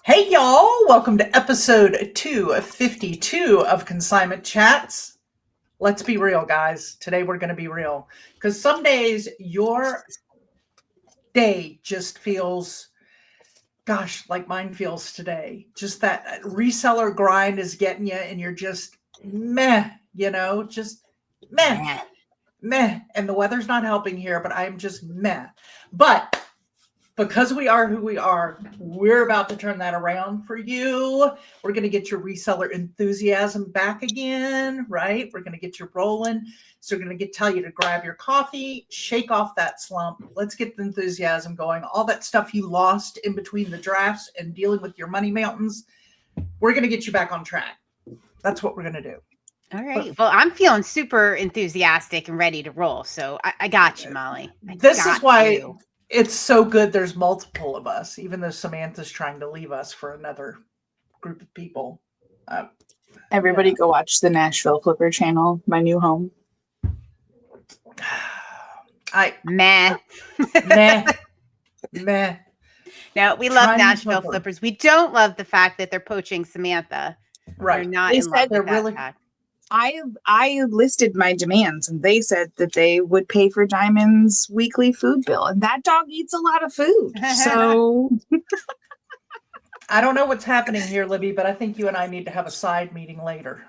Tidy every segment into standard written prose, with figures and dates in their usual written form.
Hey y'all, welcome to episode 252 of Consignment Chats. Let's be real, guys. Today we're going to be real because some days your day just feels, gosh, like mine feels today. Just that reseller grind is getting you and you're just meh, just meh, meh. And the weather's not helping here, but I'm just meh. But because we are who we are, we're about to turn that around for you. We're going to get your reseller enthusiasm back again, right? We're going to get you rolling. So we're going to tell you to grab your coffee, shake off that slump. Let's get the enthusiasm going. All that stuff you lost in between the drafts and dealing with your money mountains, we're going to get you back on track. That's what we're going to do. All right. Well, I'm feeling super enthusiastic and ready to roll. So I got you, Molly. This is why it's so good there's multiple of us, even though Samantha's trying to leave us for another group of people. Everybody go watch the Nashville Flipper channel, my new home. Meh. No, we love Nashville Flippers. We don't love the fact that they're poaching Samantha. Right. They're not in love with that fact. I listed my demands and they said that they would pay for Diamond's weekly food bill, and that dog eats a lot of food. So I don't know what's happening here, Libby, but I think you and I need to have a side meeting later.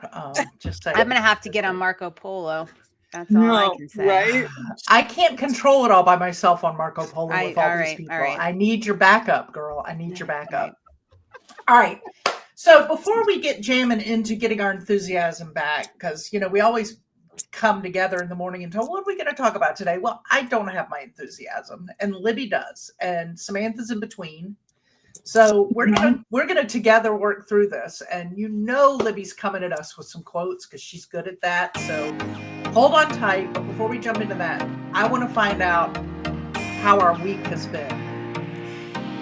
Just saying. I'm going to have to get on Marco Polo. That's all I can say. Right? I can't control it all by myself on Marco Polo with all these people. Right. I need your backup, girl. I need your backup. All right. So before we get jamming into getting our enthusiasm back, because, we always come together in the morning and tell, what are we going to talk about today? Well, I don't have my enthusiasm, and Libby does, and Samantha's in between. So we're gonna together work through this, and Libby's coming at us with some quotes because she's good at that. So hold on tight. But before we jump into that, I want to find out how our week has been.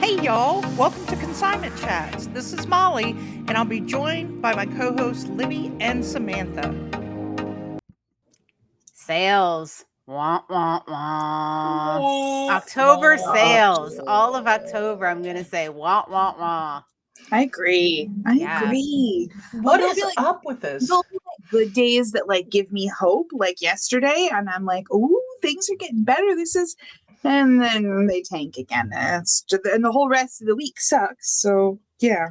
Hey y'all, welcome to Consignment Chats. This is Molly, and I'll be joined by my co-hosts Libby and Samantha. Sales. Wah, wah, wah. October sales. All of October, I'm going to say wah, wah, wah. I agree. I agree. What is up with this? There'll be good days that give me hope, like yesterday, and I'm like, ooh, things are getting better. And then they tank again. And the whole rest of the week sucks. So yeah.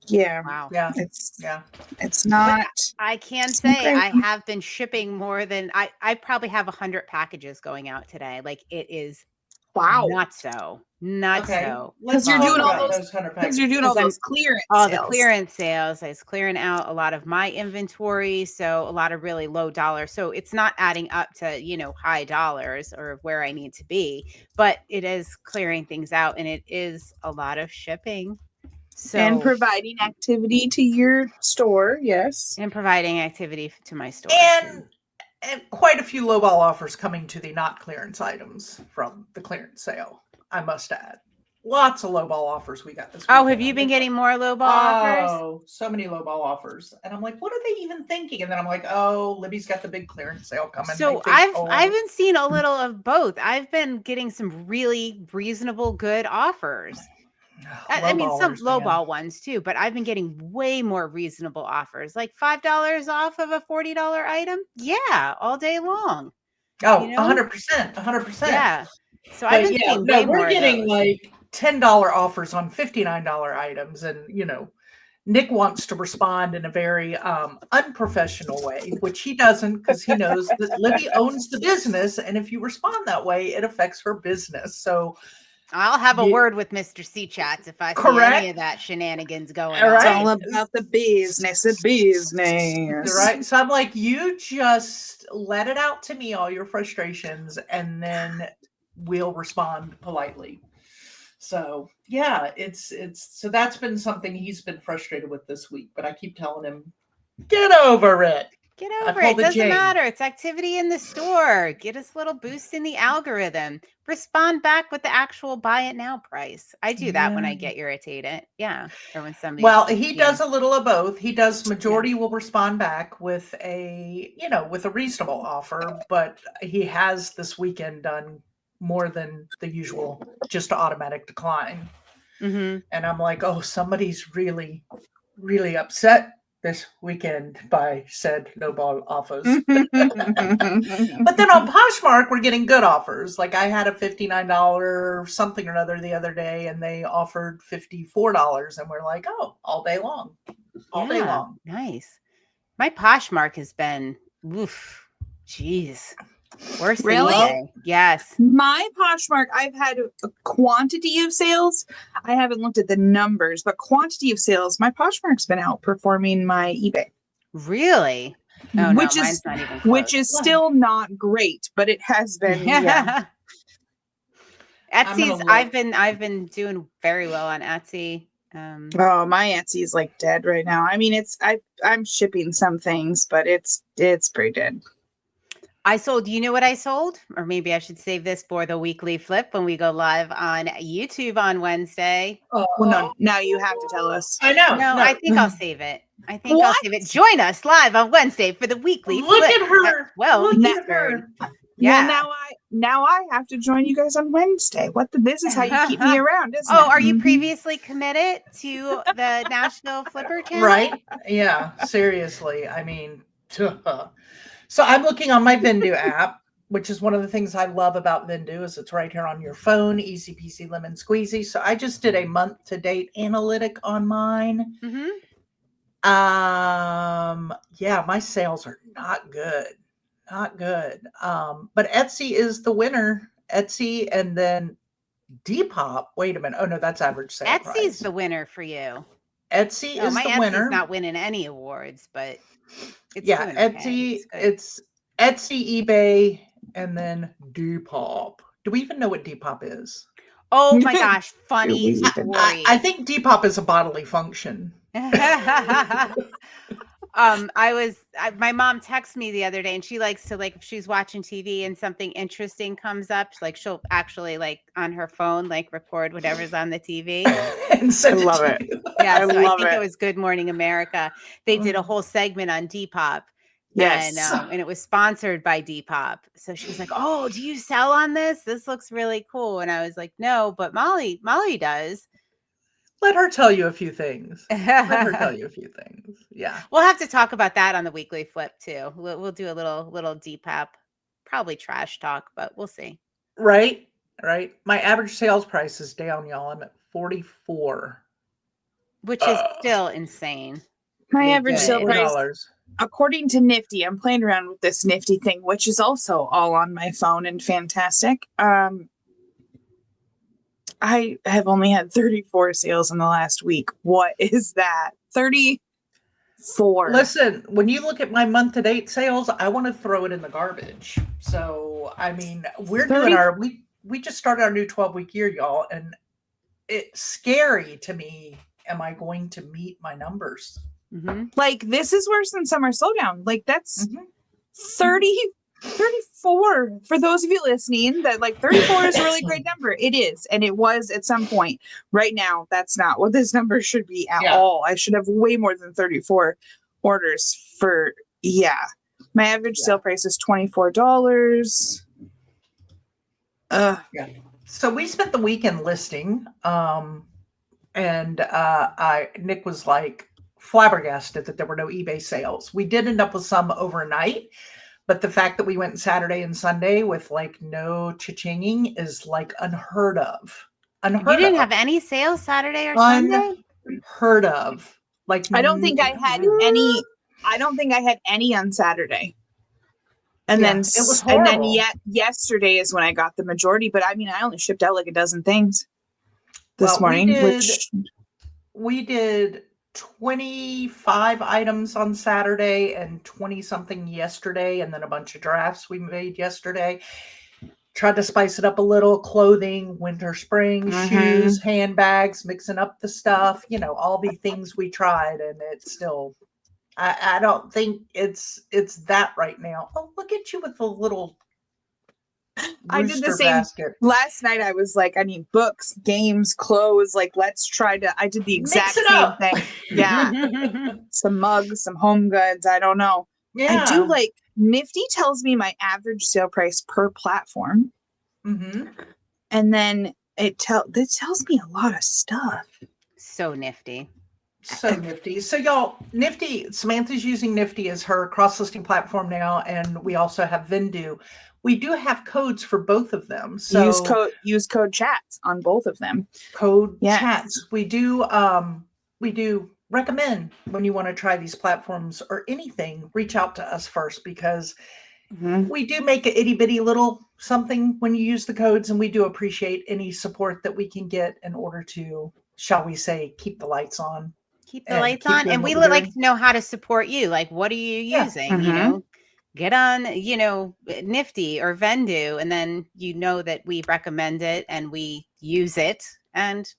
Wow. Yeah. It's not. But I can say I have been shipping more than I probably have 100 packages going out today. Like, it is not so. Because you're doing all those clearance sales. The clearance sales. I was clearing out a lot of my inventory, so a lot of really low dollars. So it's not adding up to high dollars or where I need to be, but it is clearing things out, and it is a lot of shipping. So, and providing activity to your store, yes. And providing activity to my store. And quite a few lowball offers coming to the not clearance items from the clearance sale, I must add. Lots of lowball offers we got this week. Oh, have you been getting more lowball offers? Oh, so many lowball offers. And I'm like, what are they even thinking? And then I'm like, oh, Libby's got the big clearance sale coming. So I've been seeing a little of both. I've been getting some really reasonable, good offers. I mean, some lowball ones too, but I've been getting way more reasonable offers, like $5 off of a $40 item. Yeah, all day long. Oh, 100%. Yeah. So I've been seeing way more. We're getting like $10 offers on $59 items, and Nick wants to respond in a very unprofessional way, which he doesn't, because he knows that Libby owns the business, and if you respond that way, it affects her business. So I'll have a word with Mr. C Chats if I see any of that shenanigans going on. It's all about the business. Right. So I'm like, you just let it out to me, all your frustrations, and then we'll respond politely. So yeah, so that's been something he's been frustrated with this week, but I keep telling him, get over it. Get over it. Doesn't matter. It's activity in the store. Get us a little boost in the algorithm. Respond back with the actual buy it now price. I do that when I get irritated. Yeah. Or when somebody. Well, he does a little of both. He does. Majority will respond back with a reasonable offer, but he has this weekend done more than the usual, just automatic decline. And I'm like, oh, somebody's really, really upset this weekend by said lowball offers. But then on Poshmark, we're getting good offers. Like I had a $59 something or other the other day, and they offered $54, and we're like, oh, all day long. All day long. Nice. My Poshmark has been, oof, geez. Worse than eBay. Yes. My Poshmark, I've had a quantity of sales. I haven't looked at the numbers, but quantity of sales, my Poshmark's been outperforming my eBay. Really? Oh, which no, is mine's not even close. Which is still not great, but it has been. Yeah. Etsy's. I've been doing very well on Etsy. Oh, my Etsy is like dead right now. I mean, I'm shipping some things, but it's pretty dead. I sold, you know what I sold? Or maybe I should save this for the weekly flip when we go live on YouTube on Wednesday. Oh, well, no, now you have to tell us. I know. No, I think I'll save it. I'll save it. Join us live on Wednesday for the weekly flip. Look at her. Look at her. Yeah. Well, now I have to join you guys on Wednesday. This is how you keep me around, isn't it? Are you previously committed to the Nashville Flipper channel? Right? Yeah, seriously. I mean, so I'm looking on my Vendu app, which is one of the things I love about Vendu is it's right here on your phone, easy peasy lemon squeezy. So I just did a month to date analytic on mine. Yeah, my sales are not good. Not good. But Etsy is the winner. Etsy and then Depop. Wait a minute. Oh no, that's average sale price. Etsy's the winner for you. Etsy is the winner. Etsy's not winning any awards, but it's Etsy. It's Etsy, eBay, and then Depop. Do we even know what Depop is? Oh my gosh, funny story. I think Depop is a bodily function. My mom texted me the other day, and she likes to, like, if she's watching TV and something interesting comes up, like she'll actually, like, on her phone, like, record whatever's on the TV. And I love it. Yeah, I think it was Good Morning America. They did a whole segment on Depop. Yes. And it was sponsored by Depop. So she was like, "Oh, do you sell on this? This looks really cool." And I was like, "No, but Molly does." Let her tell you a few things. Yeah. We'll have to talk about that on the weekly flip too. We'll do a little Depop, probably trash talk, but we'll see. Right. My average sales price is down, y'all. I'm at 44. Which is still insane. My average sale price, according to Nifty, I'm playing around with this Nifty thing, which is also all on my phone and fantastic. I have only had 34 sales in the last week. What is that? 34. Listen, when you look at my month to date sales, I want to throw it in the garbage. So, I mean, we're doing we just started our new 12-week year, y'all, and it's scary to me. Am I going to meet my numbers? Like, this is worse than summer slowdown. Like, that's 34 for those of you listening. That, like, 34 is a really great number. It is, and it was at some point. Right now, that's not what this number should be at all. I should have way more than 34 orders for. My average sale price is $24. So we spent the weekend listing, and Nick was like flabbergasted that there were no eBay sales. We did end up with some overnight, but the fact that we went Saturday and Sunday with like no cha-chinging is like unheard of. You didn't have any sales Saturday or Sunday? Unheard of. Like, I don't think I had any. I don't think I had any on Saturday. And then it was horrible. And then yesterday is when I got the majority. But I mean, I only shipped out like a dozen things this morning. We did 25 items on Saturday and 20 something yesterday, and then a bunch of drafts we made yesterday. Tried to spice it up a little: clothing, winter, spring, shoes, handbags, mixing up the stuff, all the things we tried, and it's still, I don't think it's that right now. Oh, look at you with the little I did the same basket. Last night. I was like, I need books, games, clothes. Like, let's try to. I did the exact same thing. Yeah, some mugs, some home goods. I don't know. Yeah, I do like. Nifty tells me my average sale price per platform, and then it tells me a lot of stuff. So nifty. So nifty. So y'all, Nifty, Samantha's using Nifty as her cross-listing platform now, and we also have Vendu. We do have codes for both of them. So use code chats on both of them. Code chats. We do recommend when you want to try these platforms or anything, reach out to us first, because we do make an itty bitty little something when you use the codes, and we do appreciate any support that we can get in order to, shall we say, keep the lights on. Keep the lights on. And we would like to know how to support you. Like, what are you using? You know, get on, Nifty or Vendu, and then you know that we recommend it and we use it. And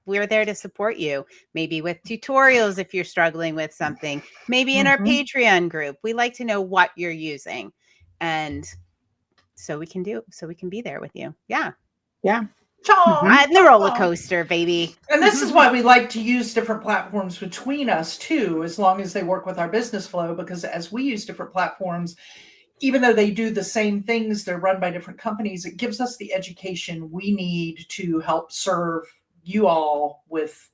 we're there to support you. Maybe with tutorials if you're struggling with something. Maybe in our Patreon group. We like to know what you're using. And so we can be there with you. Yeah. Yeah. Ride the roller coaster, baby. And this is why we like to use different platforms between us too, as long as they work with our business flow, because as we use different platforms, even though they do the same things, they're run by different companies, it gives us the education we need to help serve you all with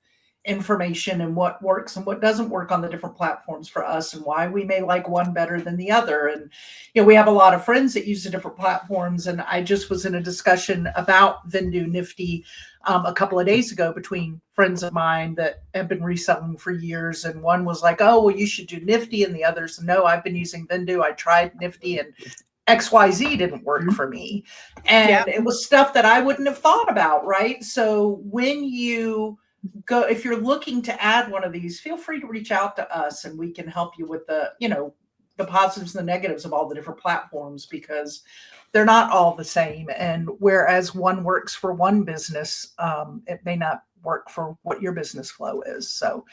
information and what works and what doesn't work on the different platforms for us, and why we may like one better than the other. And we have a lot of friends that use the different platforms, and I just was in a discussion about Vendu Nifty a couple of days ago between friends of mine that have been reselling for years, and one was like, oh well, you should do Nifty, and the others, no, I've been using Vendu, I tried Nifty and XYZ didn't work for me. And it was stuff that I wouldn't have thought about, right? So when you go, if you're looking to add one of these, feel free to reach out to us and we can help you with the positives and the negatives of all the different platforms, because they're not all the same. And whereas one works for one business, it may not work for what your business flow is. So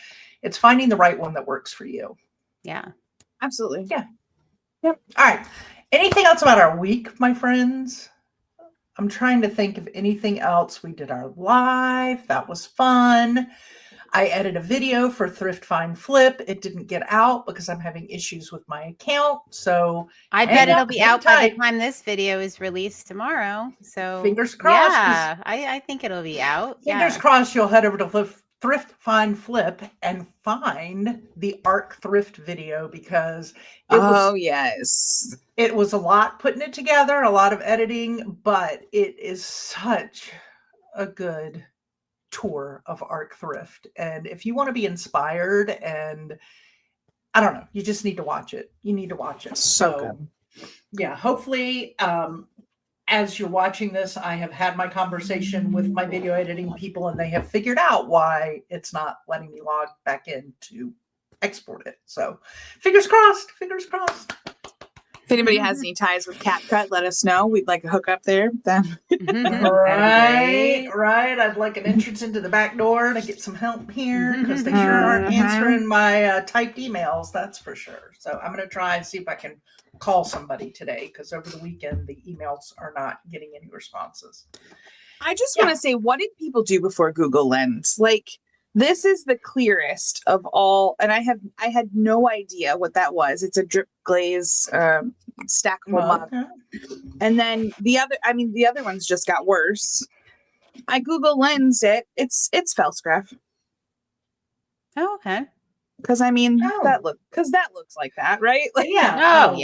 it's finding the right one that works for you. Yeah, absolutely. Yeah. Yep. All right. Anything else about our week, my friends? I'm trying to think of anything else. We did our live. That was fun. I edited a video for Thrift Find Flip. It didn't get out because I'm having issues with my account. So I bet it'll be out by the time this video is released tomorrow. So fingers crossed. Yeah, I think it'll be out. Fingers crossed you'll head over to Thrift Find Flip and find the ARC Thrift video, because it was a lot putting it together, a lot of editing, but it is such a good tour of ARC Thrift. And if you want to be inspired, and I don't know, you just need to watch it. You need to watch it. So good. Yeah, hopefully as you're watching this, I have had my conversation with my video editing people, and they have figured out why it's not letting me log back in to export it. So fingers crossed, fingers crossed. If anybody has any ties with CapCut, let us know. We'd like a hookup there. Then. Right. I'd like an entrance into the back door to get some help here, because they sure aren't answering my typed emails. That's for sure. So I'm going to try and see if I can call somebody today, because over the weekend the emails are not getting any responses. I just want to say, what did people do before Google Lens? Like, this is the clearest of all, and I had no idea what that was. It's a drip glaze stackable mug. And then the other ones just got worse. I Google Lensed it. It's Felscraft. Oh, okay. Because that looks like that, right? Like, yeah.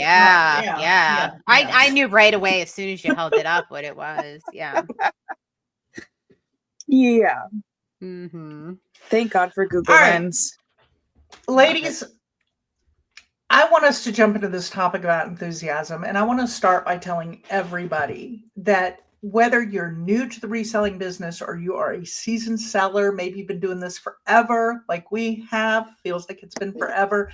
I knew right away as soon as you held it up what it was. Yeah. Yeah. Mm-hmm. Thank God for Google Lens. Ladies, I want us to jump into this topic about enthusiasm, and I want to start by telling everybody that whether you're new to the reselling business or you are a seasoned seller, maybe you've been doing this forever, like we have, feels like it's been forever,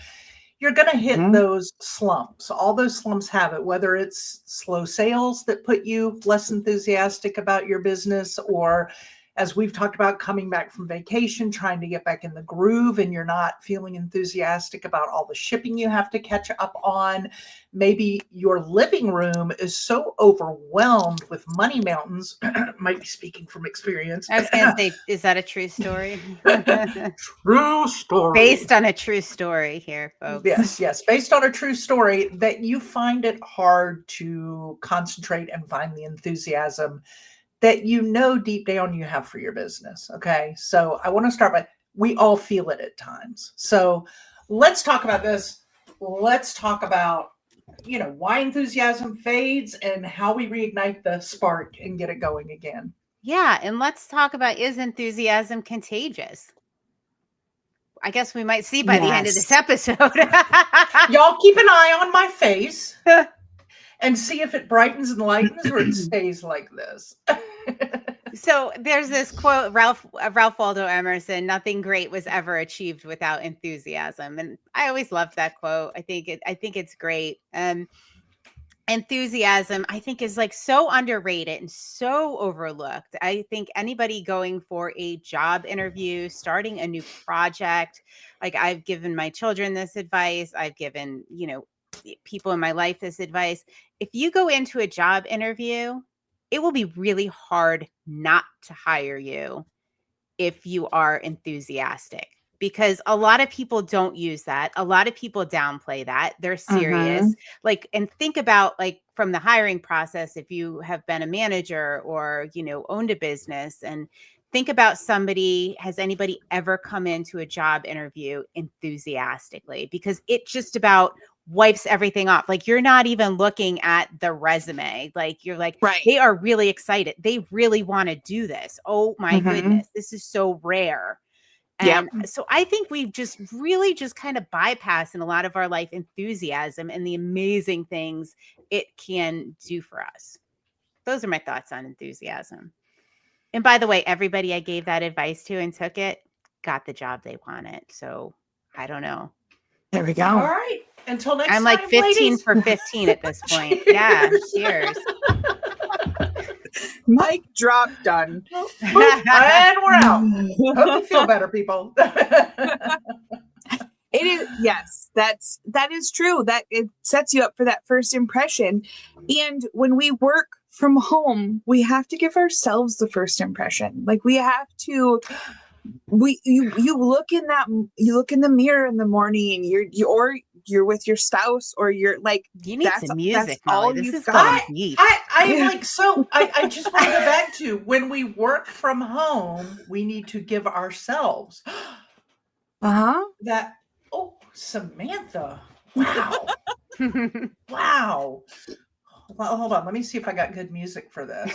you're going to hit those slumps. All those slumps have it, whether it's slow sales that put you less enthusiastic about your business, or as we've talked about, coming back from vacation, trying to get back in the groove, and you're not feeling enthusiastic about all the shipping you have to catch up on. Maybe your living room is so overwhelmed with money mountains. Might be speaking from experience. I was going to say, is that a true story? True story. Based on a true story here, folks. Yes. Based on a true story, that you find it hard to concentrate and find the enthusiasm that you know deep down you have for your business. Okay. So I want to start by, we all feel it at times. So let's talk about this. Let's talk about, why enthusiasm fades and how we reignite the spark and get it going again. Yeah. And let's talk about, is enthusiasm contagious? I guess we might see by the end of this episode. Y'all keep an eye on my face and see if it brightens and lightens or it stays like this. So there's this quote, Ralph Waldo Emerson, nothing great was ever achieved without enthusiasm. And I always loved that quote. I think it's great. Enthusiasm, I think, is like so underrated and so overlooked. I think anybody going for a job interview, starting a new project, like I've given my children this advice, I've given, people in my life this advice. If you go into a job interview, it will be really hard not to hire you if you are enthusiastic. Because a lot of people don't use that. A lot of people downplay that. They're serious. And think about from the hiring process, if you have been a manager or, owned a business, and think about has anybody ever come into a job interview enthusiastically? Because it just about wipes everything off. You're not even looking at the resume. You're right. They are really excited. They really want to do this. Oh my goodness. This is so rare. And so I think we've just kind of bypassed in a lot of our life enthusiasm and the amazing things it can do for us. Those are my thoughts on enthusiasm. And by the way, everybody I gave that advice to and took it got the job they wanted. So I don't know. There we go. All right. Until next time. I'm like 15 ladies. for 15 at this point. Yeah. Cheers. Mic drop, done. And we're out. Hope you feel better, people. It is, yes, that is true. That it sets you up for that first impression. And when we work from home, we have to give ourselves the first impression. We have to, you look in the mirror in the morning, and you're with your spouse, or you're you need some music. That's all this you is got. I just want to go back to when we work from home, we need to give ourselves that. Oh, Samantha. Wow. Wow. Well, hold on. Let me see if I got good music for this.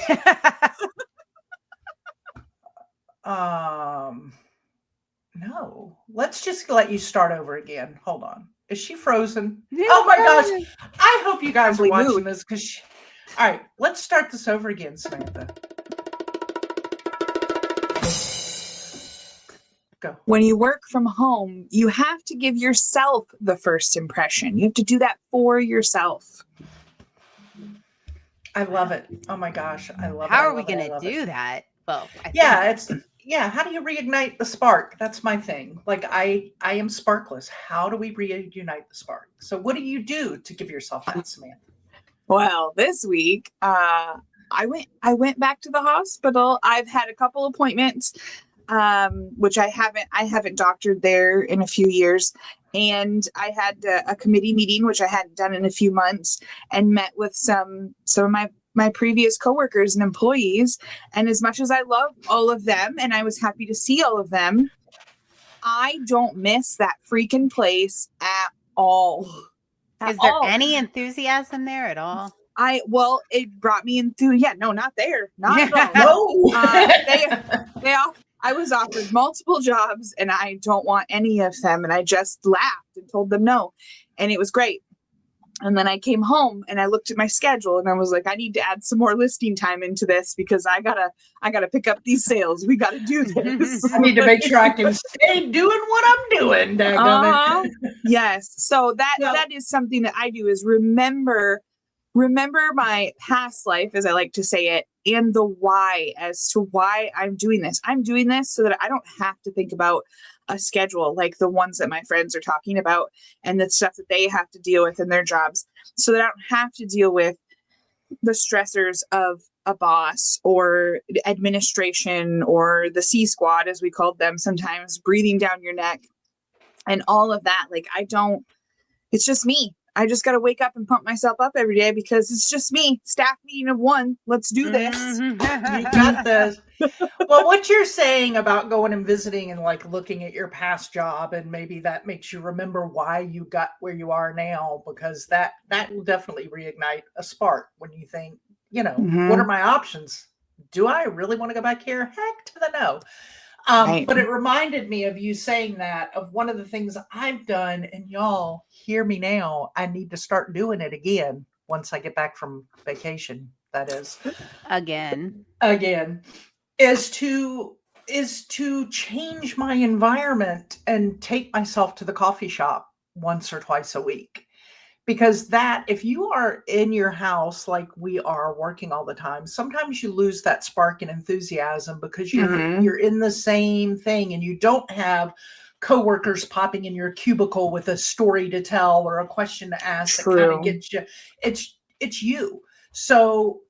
No. Let's just let you start over again. Hold on. Is she frozen? Yeah, oh my gosh. I hope you guys are watching moved. this because all right, let's start this over again, Samantha. Go. When you work from home, you have to give yourself the first impression. You have to do that for yourself. I love it. Oh my gosh. I love it. How are we going to do that? Well, how do you reignite the spark? That's my thing. I am sparkless. How do we reunite the spark? So what do you do to give yourself that, Samantha? Well, this week, I went back to the hospital. I've had a couple appointments, which I haven't doctored there in a few years. And I had a committee meeting, which I hadn't done in a few months, and met with some of my previous coworkers and employees. And as much as I love all of them, and I was happy to see all of them, I don't miss that freaking place at all. Is there any enthusiasm there at all? It brought me into, no, not there. Not at all. No. I was offered multiple jobs and I don't want any of them. And I just laughed and told them no. And it was great. And then I came home and I looked at my schedule and I was like, I need to add some more listing time into this because I gotta pick up these sales. We gotta do this. I need to make sure I can stay doing what I'm doing. Yes. So that is something that I do, is remember my past life, as I like to say it, and the why as to why I'm doing this. I'm doing this so that I don't have to think about a schedule like the ones that my friends are talking about and the stuff that they have to deal with in their jobs, so that I don't have to deal with the stressors of a boss or administration or the C squad, as we called them sometimes, breathing down your neck and all of that. It's just me. I just got to wake up and pump myself up every day because it's just me. Staff meeting of 1. Let's do this. You got this. Well, what you're saying about going and visiting and like looking at your past job, and maybe that makes you remember why you got where you are now, because that will definitely reignite a spark when you think, what are my options? Do I really want to go back here? Heck to the no. Right. But it reminded me of you saying that, of one of the things I've done, and y'all hear me now, I need to start doing it again once I get back from vacation. That is again, is to change my environment and take myself to the coffee shop once or twice a week. Because if you are in your house like we are working all the time, sometimes you lose that spark and enthusiasm because you're in the same thing, and you don't have coworkers popping in your cubicle with a story to tell or a question to ask that kind of gets you. It's you. So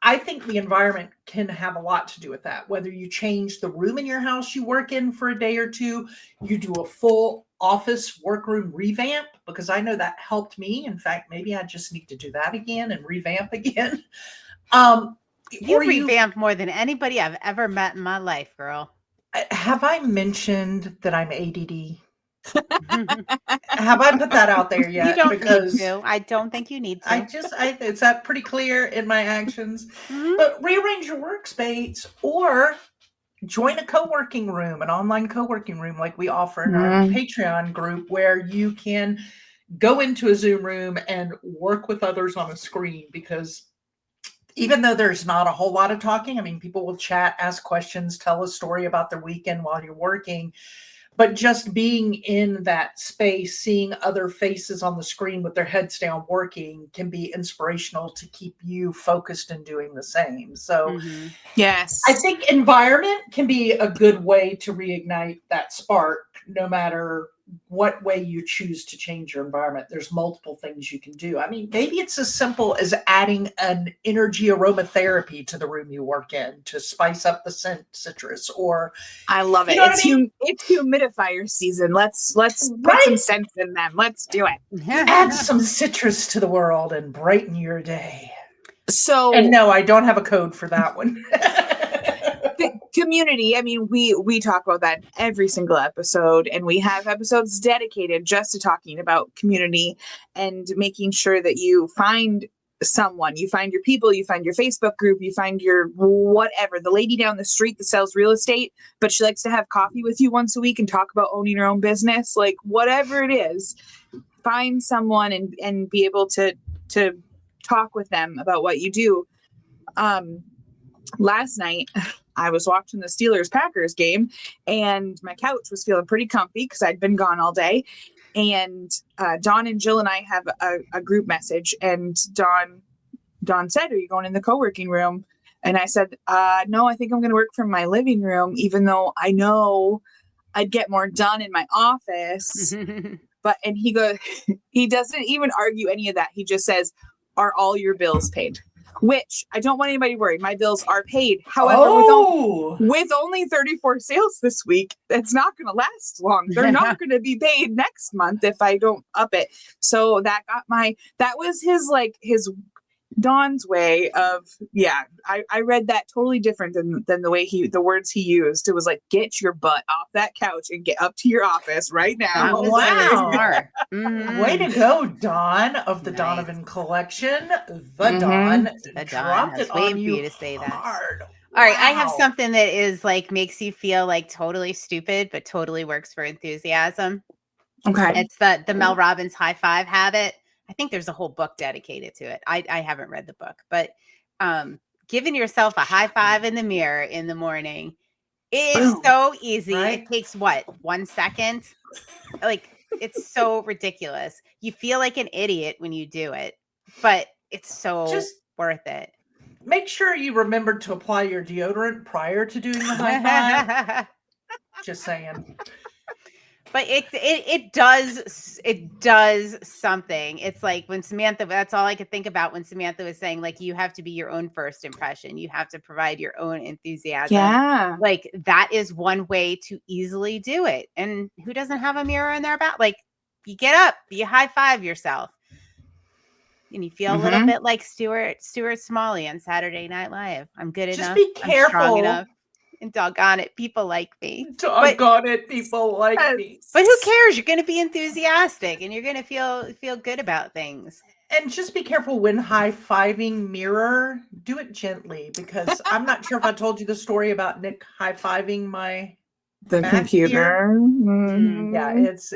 I think the environment can have a lot to do with that. Whether you change the room in your house you work in for a day or two, you do a full office workroom revamp, because I know that helped me. In fact, maybe I just need to do that again and revamp again. You revamp more than anybody I've ever met in my life, girl. Have I mentioned that I'm ADD? Have I put that out there yet? You don't need to. I don't think you need to. Is that pretty clear in my actions? But rearrange your workspace, or join a co-working room, an online co-working room like we offer in our Patreon group, where you can go into a Zoom room and work with others on a screen. Because even though there's not a whole lot of talking, I mean, people will chat, ask questions, tell a story about their weekend while you're working. But just being in that space, seeing other faces on the screen with their heads down working, can be inspirational to keep you focused and doing the same. So yes, I think environment can be a good way to reignite that spark, no matter what way you choose to change your environment. There's multiple things you can do. I mean, maybe it's as simple as adding an energy aromatherapy to the room you work in to spice up the scent, citrus, or I love it. It's humidifier season. Let's put some scents in them. Let's do it. Add some citrus to the world and brighten your day. So, and no, I don't have a code for that one. Community. I mean, we talk about that every single episode, and we have episodes dedicated just to talking about community and making sure that you find someone, you find your people, you find your Facebook group, you find your whatever, the lady down the street that sells real estate, but she likes to have coffee with you once a week and talk about owning her own business. Like, whatever it is, find someone and be able to talk with them about what you do. Last night I was watching the Steelers-Packers game, and my couch was feeling pretty comfy because I'd been gone all day. And Dawn and Jill and I have a group message, and Dawn said, "Are you going in the co-working room?" And I said, "No, I think I'm going to work from my living room, even though I know I'd get more done in my office." And he doesn't even argue any of that. He just says, "Are all your bills paid?" Which I don't want anybody worried. My bills are paid. However, with only 34 sales this week, it's not going to last long. They're not going to be paid next month if I don't up it. So that was his Dawn's way of, I read that totally different than the way the words he used. It was like, get your butt off that couch and get up to your office right now. Oh, wow. Way to go, Dawn of the Donovan collection. Dawn. The Dawn. It on you to say that. Hard. All right, I have something that is like makes you feel like totally stupid, but totally works for enthusiasm. Okay. It's the Mel Robbins high five habit. I think there's a whole book dedicated to it. I haven't read the book, but giving yourself a high five in the mirror in the morning is so easy. Right? It takes 1 second? Like, it's so ridiculous. You feel like an idiot when you do it, but it's so worth it. Make sure you remember to apply your deodorant prior to doing the high five. Just saying. But it does something. It's like when Samantha, that's all I could think about when Samantha was saying, like, you have to be your own first impression. You have to provide your own enthusiasm. Yeah. Like, that is one way to easily do it. And who doesn't have a mirror in their back? Like, you get up, you high five yourself. and you feel a little bit like Stuart Smalley on Saturday Night Live. I'm good Just enough. be careful. I'm strong enough. And doggone it, people like me. Doggone it, people like me. But who cares? You're going to be enthusiastic, and you're going to feel good about things. And just be careful when high-fiving mirror. Do it gently, because I'm not sure if I told you the story about Nick high-fiving the Mac computer. Yeah, it's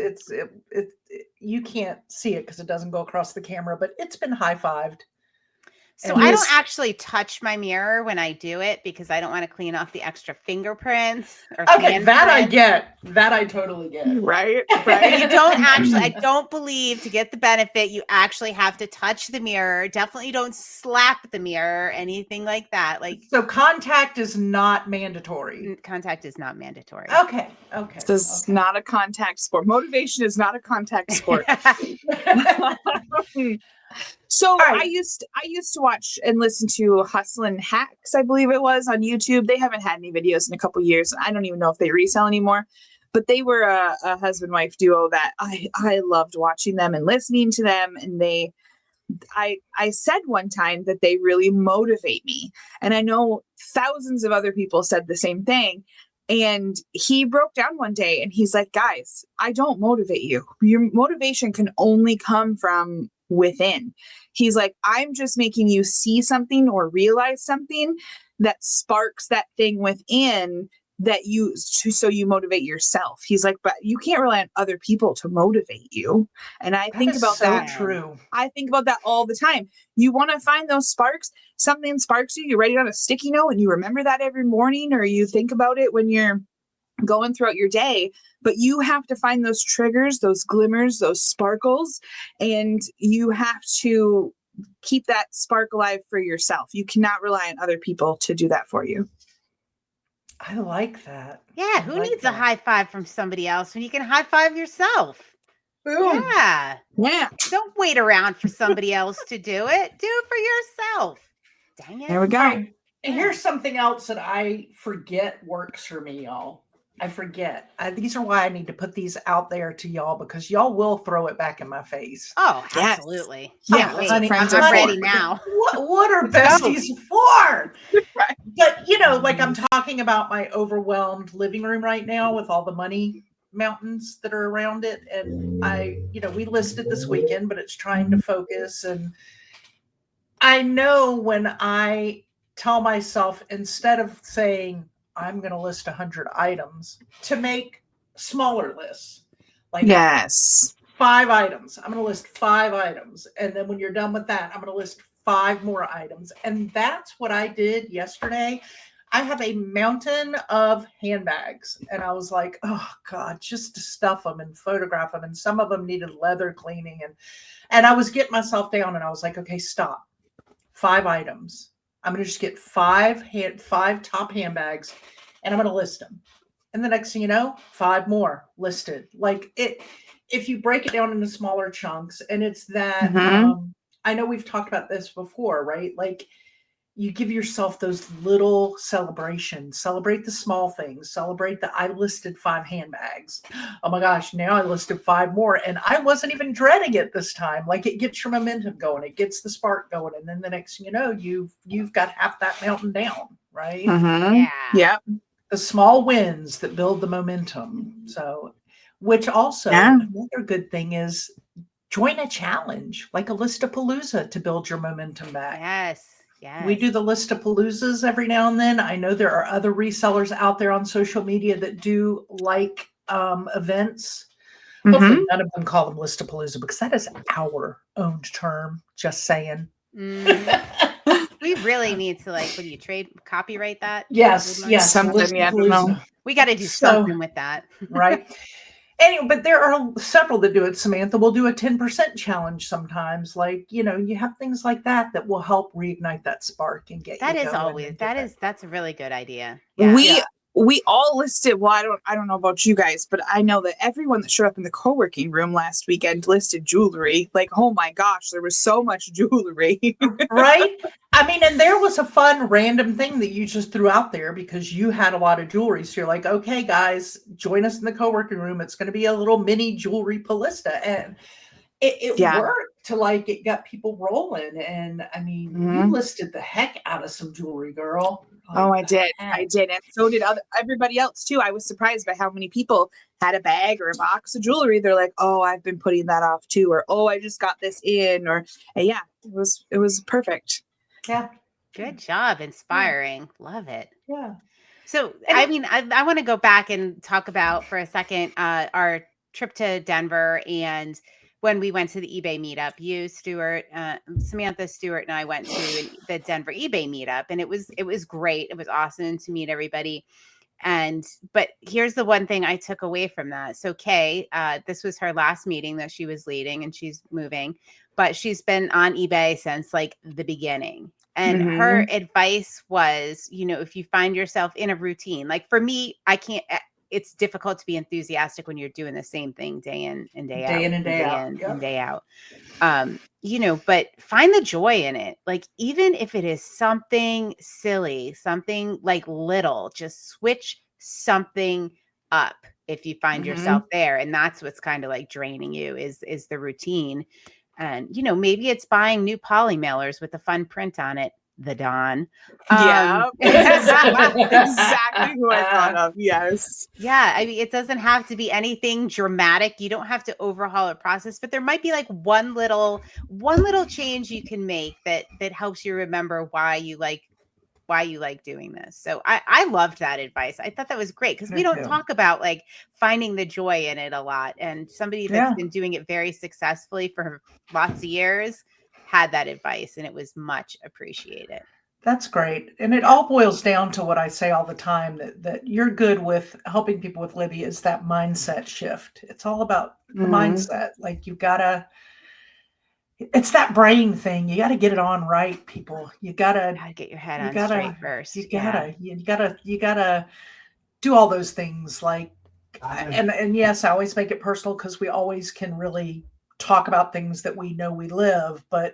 you can't see it because it doesn't go across the camera, but it's been high-fived. So I don't actually touch my mirror when I do it because I don't want to clean off the extra fingerprints. Okay, that I get. That I totally get. Right. You don't actually, I don't believe to get the benefit, you actually have to touch the mirror. Definitely don't slap the mirror, anything like that. So contact is not mandatory. Contact is not mandatory. Okay. This is not a contact sport. Motivation is not a contact sport. So right. I used to watch and listen to Hustlin' Hacks, I believe it was, on YouTube. They haven't had any videos in a couple years. I don't even know if they resell anymore, but they were a husband-wife duo that I loved watching them and listening to them. And I said one time that they really motivate me. And I know thousands of other people said the same thing. And he broke down one day and he's like, guys, I don't motivate you. Your motivation can only come from within. He's like, I'm just making you see something or realize something that sparks that thing within that so you motivate yourself. He's like, but you can't rely on other people to motivate you. And I think about that. True. I think about that all the time. You want to find those sparks. Something sparks you write it on a sticky note and you remember that every morning, or you think about it when you're going throughout your day. But you have to find those triggers, those glimmers, those sparkles, and you have to keep that spark alive for yourself. You cannot rely on other people to do that for you. I like that. Yeah, who needs a high five from somebody else when you can high five yourself? Boom. Yeah. Don't wait around for somebody else to do it. Do it for yourself. Dang it. There we go. Right. And here's something else that I forget works for me, y'all. I forget. These are why I need to put these out there to y'all, because y'all will throw it back in my face. Oh, absolutely. Yeah, honey, I'm ready now. What are besties for? Right. But, like I'm talking about my overwhelmed living room right now with all the money mountains that are around it. And we listed this weekend, but it's trying to focus. And I know when I tell myself, instead of saying, I'm going to list 100 items, to make smaller lists. Like 5 items. I'm going to list 5 items. And then when you're done with that, I'm going to list 5 more items. And that's what I did yesterday. I have a mountain of handbags. And I was like, oh God, just to stuff them and photograph them. And some of them needed leather cleaning. And I was getting myself down and I was like, okay, stop. 5 items. I'm going to just get 5 top handbags and I'm going to list them. And the next thing you know, 5 more listed. Like if you break it down into smaller chunks, and it's that, I know we've talked about this before, right? Like you give yourself those little celebrations, celebrate the small things, celebrate that I listed 5 handbags. Oh my gosh, now I listed 5 more and I wasn't even dreading it this time. Like it gets your momentum going, it gets the spark going. And then the next thing you know, you've got half that mountain down, right? Yeah. The small wins that build the momentum. So, which also another good thing is join a challenge like a Listapalooza to build your momentum back. Yes. We do the Listapaloozas every now and then. I know there are other resellers out there on social media that do like events. Hopefully none of them call them Listapalooza because that is our owned term. Just saying. We really need to copyright that? Yes. Something, I don't know. We got to do something with that. Right. Anyway, but there are several that do it. Samantha will do a 10% challenge sometimes. Like, you have things like that will help reignite that spark and get that you is going. Always, that's a really good idea. Yeah. We all listed, well, I don't know about you guys, but I know that everyone that showed up in the co-working room last weekend listed jewelry. Like, oh my gosh, there was so much jewelry. Right? I mean, and there was a fun random thing that you just threw out there because you had a lot of jewelry. So you're like, okay, guys, join us in the co-working room. It's going to be a little mini jewelry palista. And it Yeah. worked to like, it got people rolling. And I mean, you listed the heck out of some jewelry, girl. Oh, Like, I did. heck. I did. And so did everybody else too. I was surprised by how many people had a bag or a box of jewelry. They're like, oh, I've been putting that off too. Or, oh, I just got this in. Or yeah, it was perfect. Yeah. Good job. Inspiring. Love it. Yeah. So, I mean, I want to go back and talk about for a second our trip to Denver and when we went to the eBay meetup. You, Stuart, Samantha, Stuart, and I went to the Denver eBay meetup, and it was great. It was awesome to meet everybody. But here's the one thing I took away from that. So Kay, this was her last meeting that she was leading, and she's moving, but she's been on eBay since like the beginning. And her advice was, you know, if you find yourself in a routine, like for me, it's difficult to be enthusiastic when you're doing the same thing day in and day out. Day in and day out. And day out. You know, but find the joy in it. Like, even if it is something silly, something like little, just switch something up if you find yourself there. And that's what's kind of like draining you is the routine. And, you know, maybe it's buying new poly mailers with a fun print on it. The Dawn. Yeah, exactly who I thought of. Yes. Yeah. I mean, it doesn't have to be anything dramatic. You don't have to overhaul a process, but there might be like one little change you can make that helps you remember why you like doing this. So I loved that advice. I thought that was great because we don't talk about like finding the joy in it a lot. And somebody that's been doing it very successfully for lots of years had that advice, and it was much appreciated. That's great. And it all boils down to what I say all the time, that you're good with helping people with, Libby, is that mindset shift. It's all about the mindset. Like it's that brain thing. You got to get it on right, people. You got to get your head on straight first. You gotta do all those things. Like, and yes, I always make it personal because we always can really talk about things that we know we live. But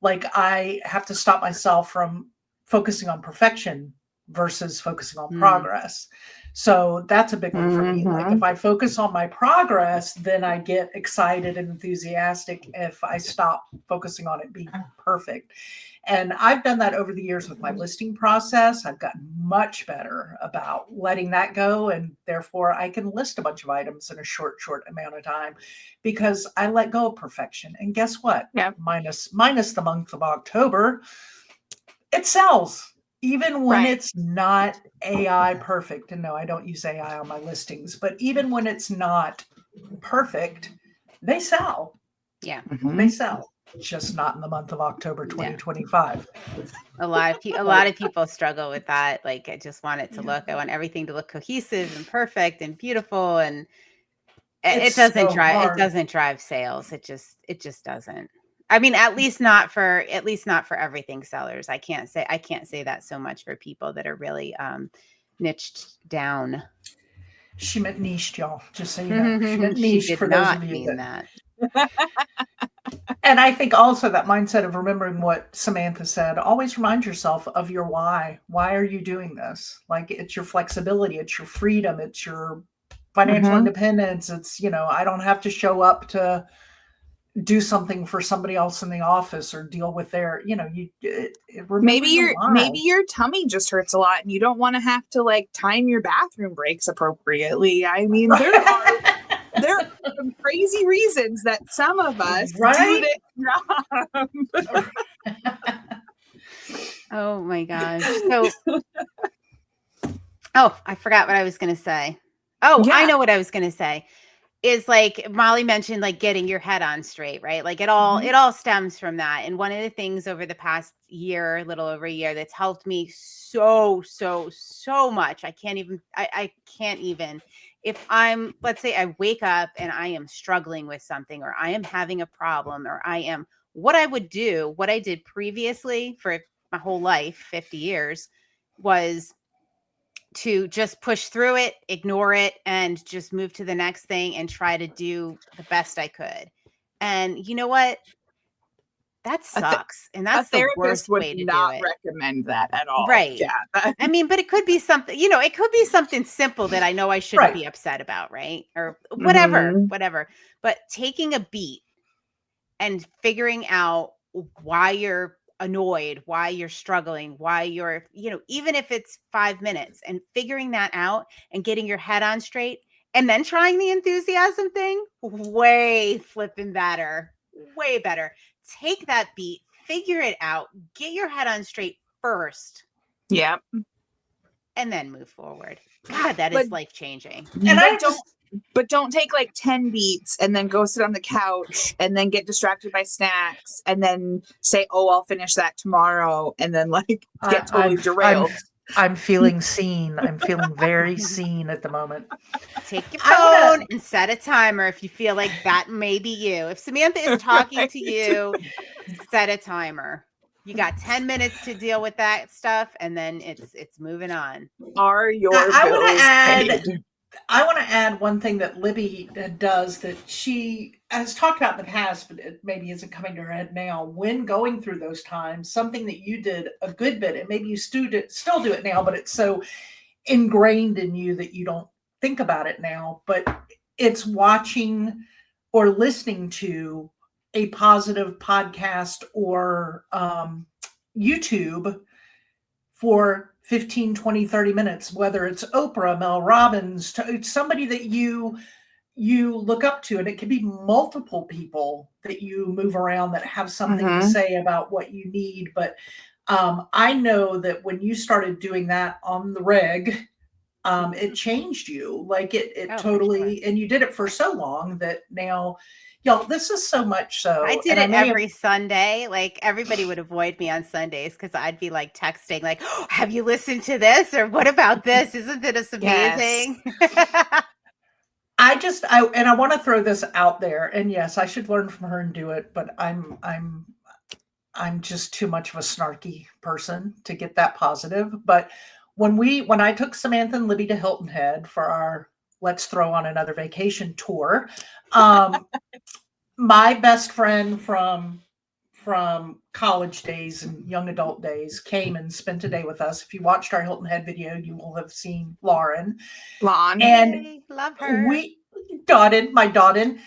like, I have to stop myself from focusing on perfection versus focusing on progress. So that's a big one for me. Like, if I focus on my progress, then I get excited and enthusiastic. If I stop focusing on it being perfect. And I've done that over the years with my listing process. I've gotten much better about letting that go. And therefore I can list a bunch of items in a short amount of time because I let go of perfection. And guess what? Yeah. Minus the month of October, it sells. Even when it's not AI perfect. And no, I don't use AI on my listings, but even when it's not perfect, they sell. Yeah. They sell. Just not in the month of October 2025. A lot of people struggle with that. Like, I just want it to look, I want everything to look cohesive and perfect and beautiful. And it doesn't drive sales. It just doesn't. I mean, at least not for everything sellers. I can't say that so much for people that are really niched down. She meant niched, y'all. Just so you know. She meant niched for those of you that. And I think also that mindset of remembering what Samantha said, always remind yourself of your why. Why are you doing this? Like, it's your flexibility, it's your freedom, it's your financial independence. It's, you know, I don't have to show up to do something for somebody else in the office or deal with their, you know, maybe your tummy just hurts a lot and you don't want to have to like time your bathroom breaks appropriately. I mean, there are some crazy reasons that some of us do this job. Oh my gosh. So I forgot what I was going to say. I know what I was going to say. Is like Molly mentioned, like getting your head on straight, right? Like it all stems from that. And one of the things over the past year, a little over a year, that's helped me so much. I can't even, if let's say I wake up and I am struggling with something, or I am having a problem, or what I did previously for my whole life, 50 years, was to just push through it, ignore it, and just move to the next thing and try to do the best I could. And you know what? That sucks. And that's the worst way to do it. Not recommend that at all. Right. Yeah. I mean, but it could be something, you know, it could be something simple that I know I shouldn't be upset about, right? Or whatever. But taking a beat and figuring out why you're annoyed, why you're struggling, why you're, even if it's 5 minutes, and figuring that out and getting your head on straight, and then trying the enthusiasm thing, way flipping better, way better. Take that beat, figure it out, get your head on straight first. Yeah. And then move forward. God, that is life changing. But don't take like 10 beats and then go sit on the couch and then get distracted by snacks and then say, oh, I'll finish that tomorrow. And then like get totally derailed. I'm feeling seen. I'm feeling very seen at the moment. Take your phone and set a timer if you feel like that may be you. If Samantha is talking to you, set a timer. You got 10 minutes to deal with that stuff, and then it's moving on. Are your bills paid? I want to add one thing that Libby does that she has talked about in the past, but it maybe isn't coming to her head now. When going through those times, something that you did a good bit, and maybe you still do it now, but it's so ingrained in you that you don't think about it now, but it's watching or listening to a positive podcast or YouTube for 15, 20, 30 minutes, whether it's Oprah, Mel Robbins, it's somebody that you look up to, and it could be multiple people that you move around that have something to say about what you need. But I know that when you started doing that on the reg, it changed you. Like it totally, and you did it for so long that now, y'all, this is so much so. I did it every Sunday. Like everybody would avoid me on Sundays because I'd be like texting, like, oh, have you listened to this? Or what about this? Isn't this amazing? Yes. I want to throw this out there. And yes, I should learn from her and do it, but I'm just too much of a snarky person to get that positive. But when I took Samantha and Libby to Hilton Head for our Let's Throw on Another Vacation tour, my best friend from college days and young adult days came and spent a day with us. If you watched our Hilton Head video, you will have seen Lauren. And love her. My Dottin.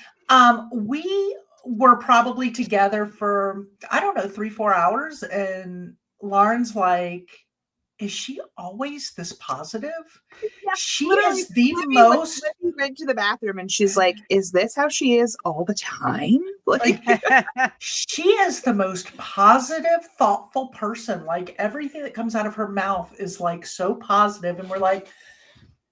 We were probably together for, I don't know, 3-4 hours. And Lauren's like, is she always this positive? Yeah, she is the most. We went to the bathroom and she's like, is this how she is all the time? Like she is the most positive, thoughtful person. Like everything that comes out of her mouth is like so positive. And we're like,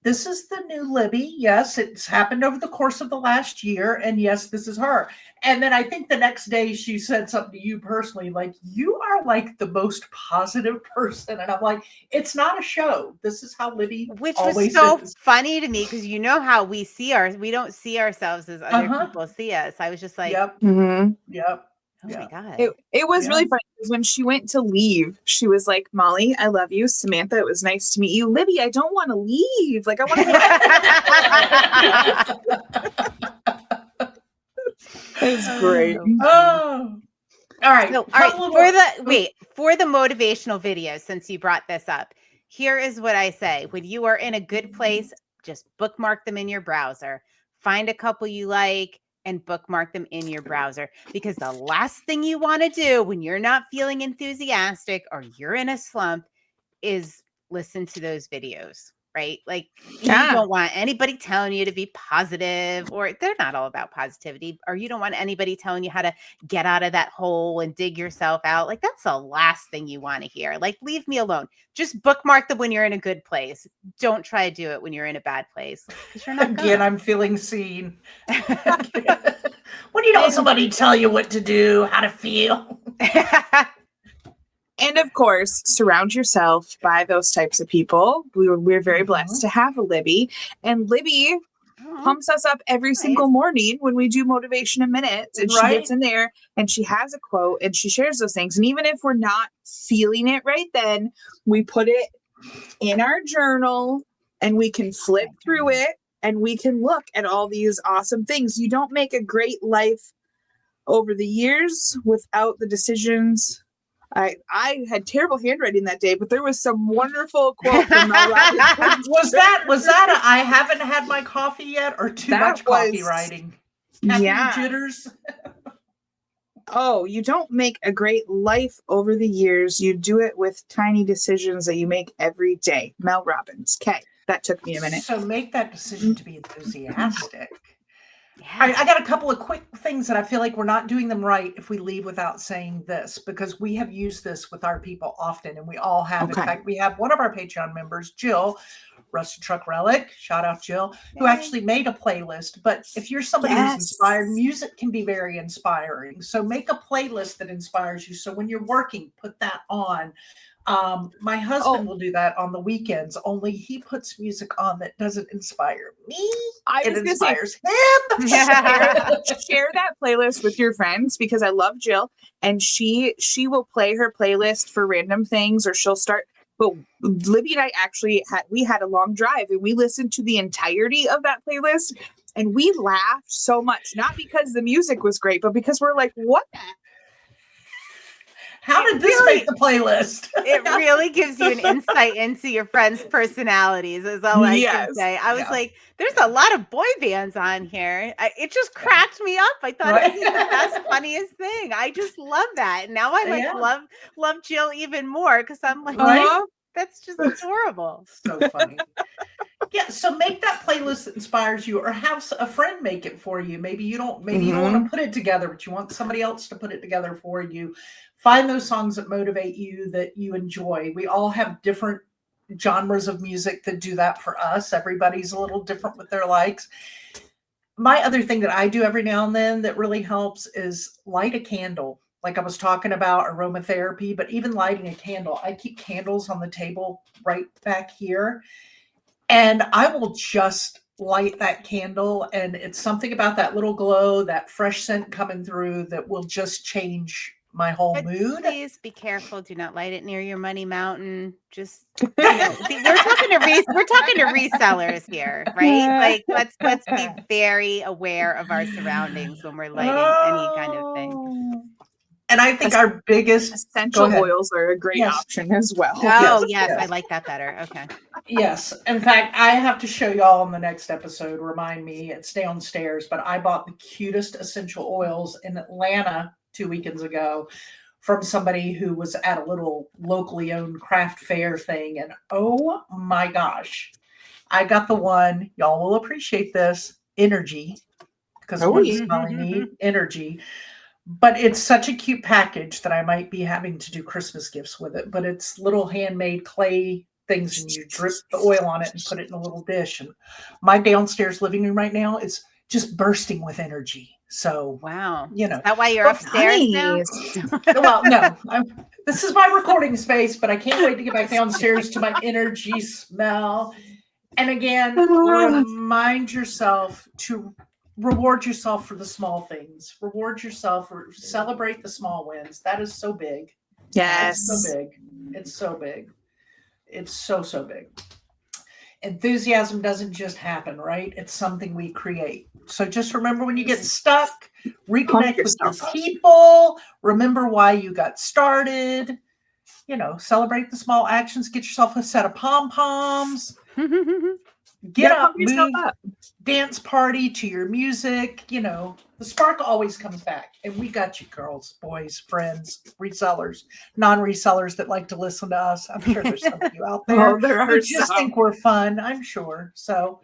this is the new Libby. Yes, it's happened over the course of the last year. And yes, this is her. And then I think the next day she said something to you personally, like, you are like the most positive person. And I'm like, it's not a show. This is how Libby Which was so funny to me because you know how we don't see ourselves as other people see us. I was just like, yep. Yep. Oh my God. It was really funny because when she went to leave, she was like, Molly, I love you. Samantha, it was nice to meet you. Libby, I don't want to leave. Like, I want to It's great. Oh. All right. So, for the motivational video, since you brought this up, here is what I say. When you are in a good place, just bookmark them in your browser. Find a couple you like and bookmark them in your browser, because the last thing you want to do when you're not feeling enthusiastic or you're in a slump is listen to those videos, right? Like you don't want anybody telling you to be positive, or they're not all about positivity, or you don't want anybody telling you how to get out of that hole and dig yourself out. Like that's the last thing you want to hear. Like, leave me alone. Just bookmark them when you're in a good place. Don't try to do it when you're in a bad place. You're not Again, I'm feeling seen. When you don't want somebody tell you what to do, how to feel. And of course, surround yourself by those types of people. We're very blessed to have a Libby. And Libby pumps us up every single morning when we do Motivation in Minutes. And she gets in there and she has a quote and she shares those things. And even if we're not feeling it right then, we put it in our journal and we can flip through it and we can look at all these awesome things. You don't make a great life over the years without the decisions. I had terrible handwriting that day, but there was some wonderful quote from Mel Robbins. Was that a I haven't had my coffee yet, or too much coffee writing? Caffeine jitters. Oh, you don't make a great life over the years. You do it with tiny decisions that you make every day. Mel Robbins. Okay, that took me a minute. So make that decision to be enthusiastic. Yeah. I got a couple of quick things that I feel like we're not doing them right if we leave without saying this, because we have used this with our people often, and we all have. Okay. In fact, we have one of our Patreon members, Jill, Rusty Truck Relic, shout out Jill, who Yay. actually made a playlist. But if you're somebody who's inspired, music can be very inspiring. So make a playlist that inspires you. So when you're working, put that on. My husband will do that on the weekends, only he puts music on that doesn't inspire me. It inspires him. Share that playlist with your friends, because I love Jill, and she will play her playlist for random things, or she'll start. But Libby and I actually had a long drive, and we listened to the entirety of that playlist, and we laughed so much, not because the music was great, but because we're like, what the How did this make the playlist? It really gives you an insight into your friends' personalities, is all I can say. I was like, there's a lot of boy bands on here. It just cracked me up. I thought it was the best, funniest thing. I just love that. And now I love Jill even more, because I'm like, that's just adorable. So funny. Yeah, so make that playlist that inspires you, or have a friend make it for you. Maybe you don't want to put it together, but you want somebody else to put it together for you. Find those songs that motivate you, that you enjoy. We all have different genres of music that do that for us. Everybody's a little different with their likes. My other thing that I do every now and then that really helps is light a candle. Like I was talking about aromatherapy, but even lighting a candle. I keep candles on the table right back here, and I will just light that candle, and it's something about that little glow, that fresh scent coming through, that will just change my whole mood. Please be careful. Do not light it near your money mountain. Just we're talking to resellers here, right? Like let's be very aware of our surroundings when we're lighting any kind of thing. And I think our biggest essential oils are a great option as well. Oh, yes, I like that better. Okay. Yes. In fact, I have to show y'all in the next episode. Remind me, it's downstairs, but I bought the cutest essential oils in Atlanta 2 weekends ago from somebody who was at a little locally owned craft fair thing. And oh my gosh, I got the one, y'all will appreciate this, energy, because what does Molly need? Energy. But it's such a cute package that I might be having to do Christmas gifts with it. But it's little handmade clay things, and you drip the oil on it and put it in a little dish. And my downstairs living room right now is just bursting with energy. So, wow. You know. Is that why you're upstairs now? Well, no. This is my recording space, but I can't wait to get back downstairs to my energy smell. And again, remind yourself to reward yourself for the small things. Reward yourself, or celebrate the small wins. That is so big. Yes. It's so big. It's so big. It's so big. Enthusiasm doesn't just happen, right? It's something we create. So just remember, when you get stuck, reconnect with your people. Remember why you got started. Celebrate the small actions. Get yourself a set of pom-poms. Get up, move, dance party to your music. The spark always comes back. And we got you, girls, boys, friends, resellers, non-resellers that like to listen to us. I'm sure there's some of you out there who just think we're fun, I'm sure. So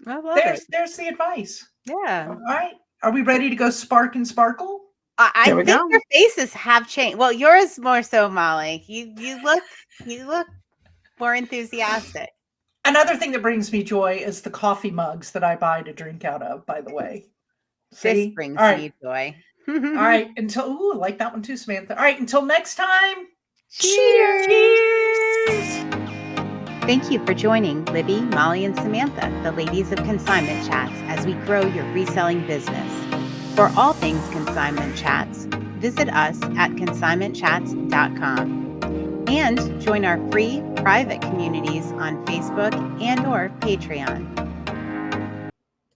there's the advice. Yeah. All right. Are we ready to go spark and sparkle? I think your faces have changed. Well, yours more so, Molly. You look more enthusiastic. Another thing that brings me joy is the coffee mugs that I buy to drink out of, by the way. This brings me joy. All right. I like that one too, Samantha. All right. Until next time. Cheers. Thank you for joining Libby, Molly, and Samantha, the ladies of Consignment Chats, as we grow your reselling business. For all things Consignment Chats, visit us at consignmentchats.com. And join our free private communities on Facebook and/or Patreon.